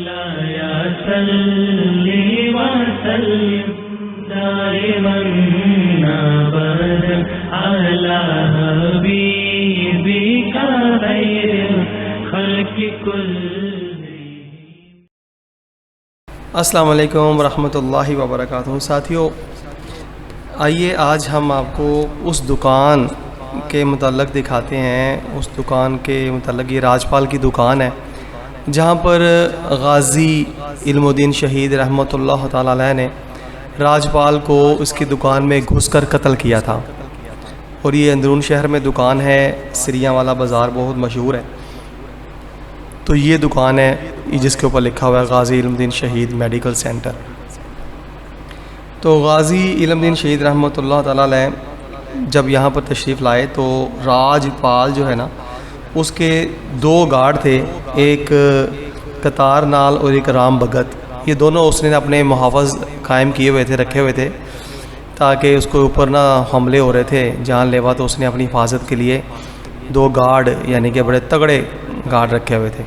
صل وسلم دائما ابدا على حبيبك خير الخلق كلهم۔ السلام علیکم ورحمۃ اللہ وبرکاتہ۔ ساتھیو، آئیے آج ہم آپ کو اس دکان کے متعلق دکھاتے ہیں۔ اس دکان کے متعلق یہ راجپال کی دکان ہے جہاں پر غازی علم الدین شہید رحمۃ اللہ تعالی علیہ نے راجپال کو اس کی دکان میں گھس کر قتل کیا تھا، اور یہ اندرون شہر میں دکان ہے، سریاں والا بازار بہت مشہور ہے۔ تو یہ دکان ہے جس کے اوپر لکھا ہوا ہے غازی علم الدین شہید میڈیکل سینٹر۔ تو غازی علم الدین شہید رحمۃ اللہ تعالی علیہ جب یہاں پر تشریف لائے تو راجپال جو ہے نا، اس کے دو گارڈ تھے، ایک قطار نال اور ایک رام بھگت۔ یہ دونوں اس نے اپنے محافظ قائم کیے ہوئے تھے، رکھے ہوئے تھے، تاکہ اس کو اوپر نہ حملے ہو رہے تھے جان لیوا، تو اس نے اپنی حفاظت کے لیے دو گارڈ یعنی کہ بڑے تگڑے گارڈ رکھے ہوئے تھے۔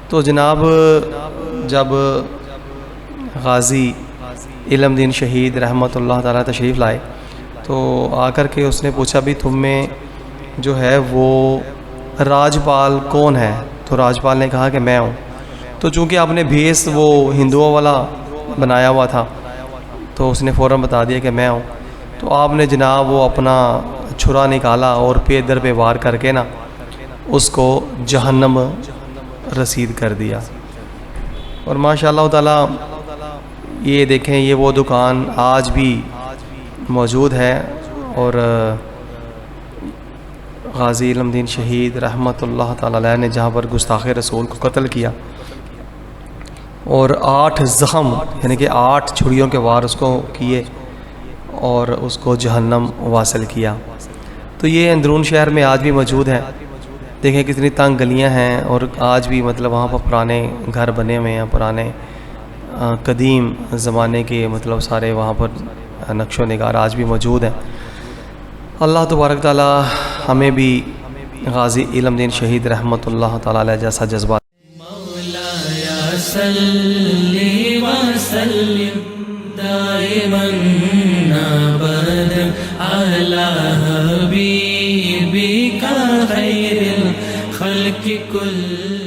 تو جناب جب غازی علم الدین شہید رحمۃ اللہ تعالیٰ تشریف لائے تو آ کر کے اس نے پوچھا بھی تم میں جو ہے وہ راجپال کون ہے؟ تو راجپال نے کہا کہ میں ہوں۔ تو چونکہ آپ نے بھیس وہ ہندوؤں والا بنایا ہوا تھا تو اس نے فوراً بتا دیا کہ میں ہوں۔ تو آپ نے جناب وہ اپنا چھرا نکالا اور پے در پہ وار کر کے نا اس کو جہنم رسید کر دیا۔ اور ماشاء اللہ تعالیٰ یہ دیکھیں، یہ وہ دکان آج بھی موجود ہے، اور غازی علم الدین شہید رحمۃ اللہ تعالی علیہ نے جہاں پر گستاخ رسول کو قتل کیا اور 8 زخم یعنی کہ 8 چھریوں کے وار اس کو کیے اور اس کو جہنم واصل کیا۔ تو یہ اندرون شہر میں آج بھی موجود ہے۔ دیکھیں کتنی تنگ گلیاں ہیں، اور آج بھی مطلب وہاں پر پرانے گھر بنے ہوئے ہیں، پرانے قدیم زمانے کے مطلب سارے وہاں پر نقش و نگار آج بھی موجود ہیں۔ اللہ تبارک تعالی ہمیں بھی غازی علم الدین شہید رحمۃ اللہ تعالی علیہ جیسا جذبہ۔ مولاي صل وسلم دائما ابدا على حبيبك خير الخلق كلهم۔